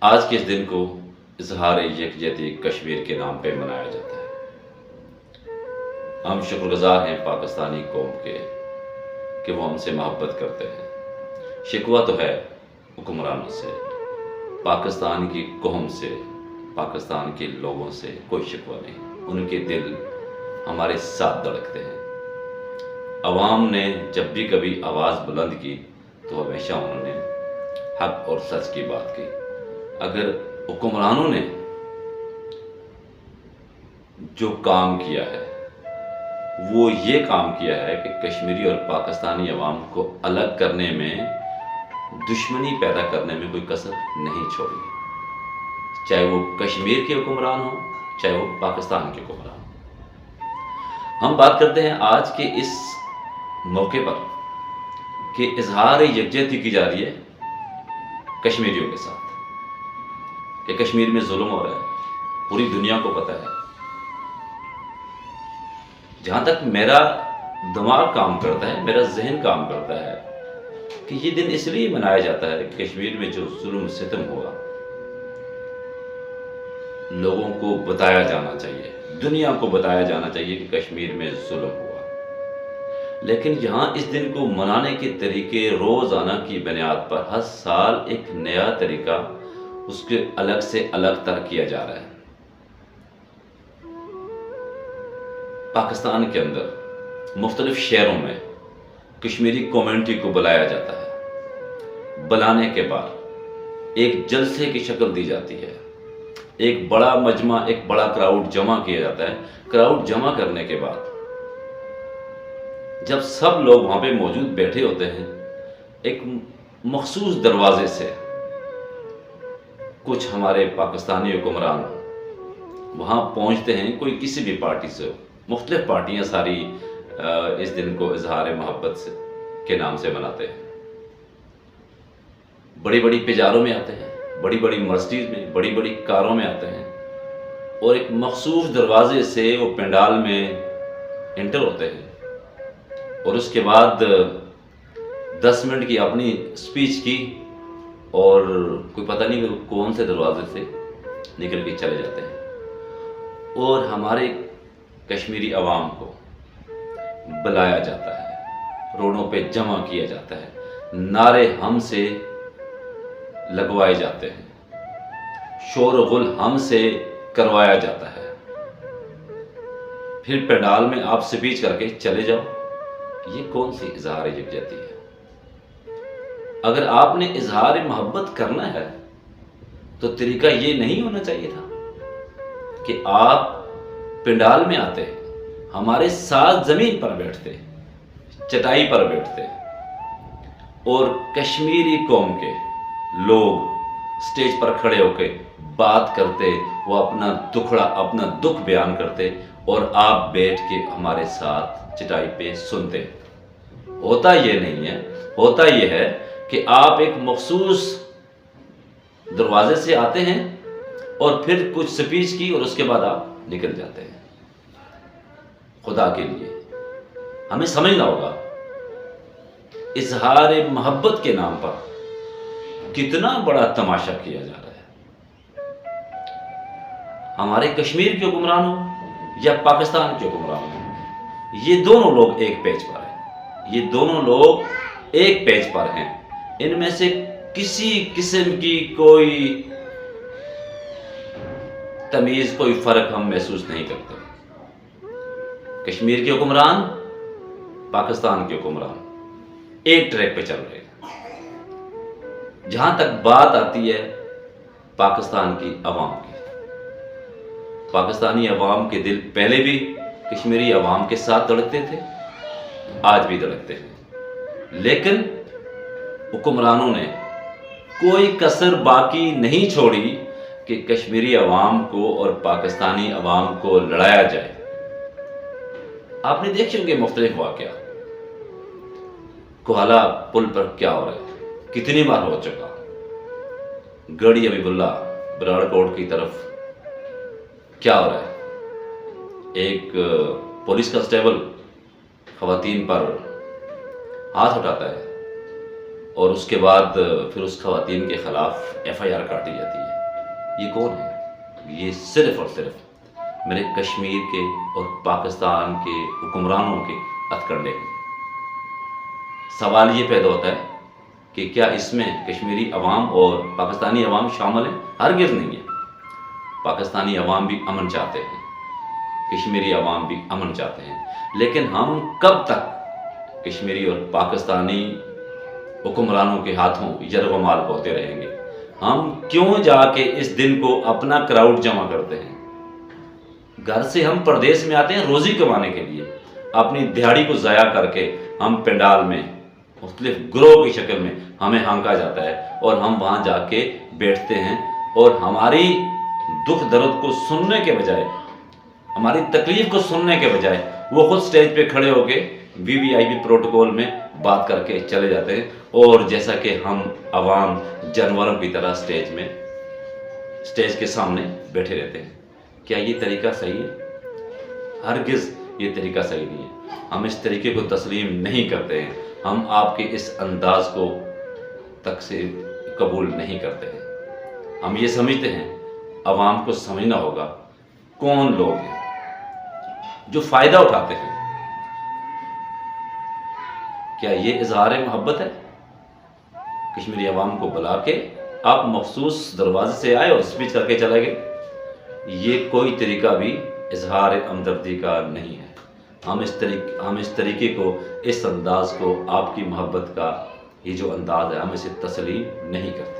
آج کے اس دن کو اظہار یکجہتی کشمیر کے نام پہ منایا جاتا ہے۔ ہم شکر گزار ہیں پاکستانی قوم کے کہ وہ ہم سے محبت کرتے ہیں۔ شکوہ تو ہے حکمرانوں سے، پاکستان کی قوم سے، پاکستان کے لوگوں سے کوئی شکوہ نہیں۔ ان کے دل ہمارے ساتھ دھڑکتے ہیں۔ عوام نے جب بھی کبھی آواز بلند کی تو ہمیشہ انہوں نے حق اور سچ کی بات کی۔ اگر حکمرانوں نے جو کام کیا ہے وہ یہ کام کیا ہے کہ کشمیری اور پاکستانی عوام کو الگ کرنے میں، دشمنی پیدا کرنے میں کوئی کسر نہیں چھوڑی، چاہے وہ کشمیر کے حکمران ہوں، چاہے وہ پاکستان کے حکمران ہوں۔ ہم بات کرتے ہیں آج کے اس موقع پر کہ اظہار یکجہتی کی جا رہی ہے کشمیریوں کے ساتھ، کہ کشمیر میں ظلم ہو رہا ہے، پوری دنیا کو پتہ ہے۔ جہاں تک میرا دماغ کام کرتا ہے، میرا ذہن کام کرتا ہے کہ یہ دن اس لیے منایا جاتا ہے کہ کشمیر میں جو ظلم ستم ہوا لوگوں کو بتایا جانا چاہیے، دنیا کو بتایا جانا چاہیے کہ کشمیر میں ظلم ہوا۔ لیکن یہاں اس دن کو منانے کے طریقے روزانہ کی بنیاد پر ہر سال ایک نیا طریقہ اس کے الگ سے الگ تر کیا جا رہا ہے۔ پاکستان کے اندر مختلف شہروں میں کشمیری کمیونٹی کو بلایا جاتا ہے۔ بلانے کے بعد ایک جلسے کی شکل دی جاتی ہے، ایک بڑا مجمع، ایک بڑا کراؤڈ جمع کیا جاتا ہے۔ کراؤڈ جمع کرنے کے بعد جب سب لوگ وہاں پہ موجود بیٹھے ہوتے ہیں، ایک مخصوص دروازے سے کچھ ہمارے پاکستانی حکمران وہاں پہنچتے ہیں، کوئی کسی بھی پارٹی سے ہو، مختلف پارٹیاں ساری اس دن کو اظہار محبت کے نام سے مناتے ہیں۔ بڑی بڑی پجاروں میں آتے ہیں، بڑی بڑی مرسڈیز میں، بڑی بڑی کاروں میں آتے ہیں، اور ایک مخصوص دروازے سے وہ پنڈال میں انٹر ہوتے ہیں، اور اس کے بعد 10 منٹ کی اپنی سپیچ کی اور کوئی پتہ نہیں کہ کون سے دروازے سے نکل کے چلے جاتے ہیں، اور ہمارے کشمیری عوام کو بلایا جاتا ہے، روڈوں پہ جمع کیا جاتا ہے، نعرے ہم سے لگوائے جاتے ہیں، شور و غل ہم سے کروایا جاتا ہے، پھر پنڈال میں آپ سپیچ کر کے چلے جاؤ۔ یہ کون سی اظہار یکجہتی ہے؟ اگر آپ نے اظہار محبت کرنا ہے تو طریقہ یہ نہیں ہونا چاہیے تھا کہ آپ پنڈال میں آتے، ہمارے ساتھ زمین پر بیٹھتے، چٹائی پر بیٹھتے، اور کشمیری قوم کے لوگ سٹیج پر کھڑے ہو کے بات کرتے، وہ اپنا دکھ بیان کرتے، اور آپ بیٹھ کے ہمارے ساتھ چٹائی پہ سنتے۔ ہوتا یہ نہیں ہے، ہوتا یہ ہے کہ آپ ایک مخصوص دروازے سے آتے ہیں اور پھر کچھ سپیچ کی اور اس کے بعد آپ نکل جاتے ہیں۔ خدا کے لیے ہمیں سمجھنا ہوگا اظہار محبت کے نام پر کتنا بڑا تماشا کیا جا رہا ہے۔ ہمارے کشمیر کے حکمران ہوں یا پاکستان کے حکمران ہوں، یہ دونوں لوگ ایک پیج پر ہیں، یہ دونوں لوگ ایک پیج پر ہیں۔ ان میں سے کسی قسم کی کوئی تمیز، کوئی فرق ہم محسوس نہیں کرتے۔ کشمیر کے حکمران، پاکستان کے حکمران ایک ٹریک پہ چل رہے ہیں۔ جہاں تک بات آتی ہے پاکستان کی عوام کی، پاکستانی عوام کے دل پہلے بھی کشمیری عوام کے ساتھ دھڑکتے تھے، آج بھی دھڑکتے ہیں، لیکن حکمرانوں نے کوئی کسر باقی نہیں چھوڑی کہ کشمیری عوام کو اور پاکستانی عوام کو لڑایا جائے۔ آپ نے دیکھے ہوں گے مختلف واقعات، کوہالہ پل پر کیا ہو رہا ہے، کتنی بار ہو چکا، گڑھی حبیب اللہ براڑ کوٹ کی طرف کیا ہو رہا ہے، ایک پولیس کانسٹیبل خواتین پر ہاتھ اٹھاتا ہے، اور اس کے بعد پھر اس خواتین کے خلاف FIR کاٹی جاتی ہے. یہ کون ہے؟ یہ صرف اور صرف میرے کشمیر کے اور پاکستان کے حکمرانوں کے ہتھ کنڈے ہیں. سوال یہ پیدا ہوتا ہے کہ کیا اس میں کشمیری عوام اور پاکستانی عوام شامل ہیں؟ ہرگز نہیں ہے. پاکستانی عوام بھی امن چاہتے ہیں، کشمیری عوام بھی امن چاہتے ہیں، لیکن ہم کب تک کشمیری اور پاکستانی حکمرانوں کے ہاتھوں یرغمال ہوتے رہیں گے؟ ہم کیوں جا کے اس دن کو اپنا کراؤڈ جمع کرتے ہیں؟ گھر سے ہم پردیس میں آتے ہیں روزی کمانے کے لیے، اپنی دیہڑی کو ضائع کر کے ہم پنڈال میں مختلف گروہ کی شکل میں ہمیں ہانکا جاتا ہے اور ہم وہاں جا کے بیٹھتے ہیں اور ہماری دکھ درد کو سننے کے بجائے، ہماری تکلیف کو سننے کے بجائے وہ خود سٹیج پہ کھڑے ہو کے VVIP پروٹوکول میں بات کر کے چلے جاتے ہیں، اور جیسا کہ ہم عوام جانوروں کی طرح سٹیج کے سامنے بیٹھے رہتے ہیں. کیا یہ طریقہ صحیح ہے؟ ہرگز یہ طریقہ صحیح نہیں ہے. ہم اس طریقے کو تسلیم نہیں کرتے ہیں. ہم آپ کے اس انداز کو تک سے قبول نہیں کرتے ہیں. ہم یہ سمجھتے ہیں عوام کو سمجھنا ہوگا کون لوگ ہیں جو فائدہ اٹھاتے ہیں. کیا یہ اظہار محبت ہے؟ کشمیری عوام کو بلا کے آپ مخصوص دروازے سے آئے اور اسپیچ کر کے چلے گئے. یہ کوئی طریقہ بھی اظہار ہمدردی کا نہیں ہے. ہم اس طریقے کو، اس انداز کو، آپ کی محبت کا یہ جو انداز ہے، ہم اسے تسلیم نہیں کرتے.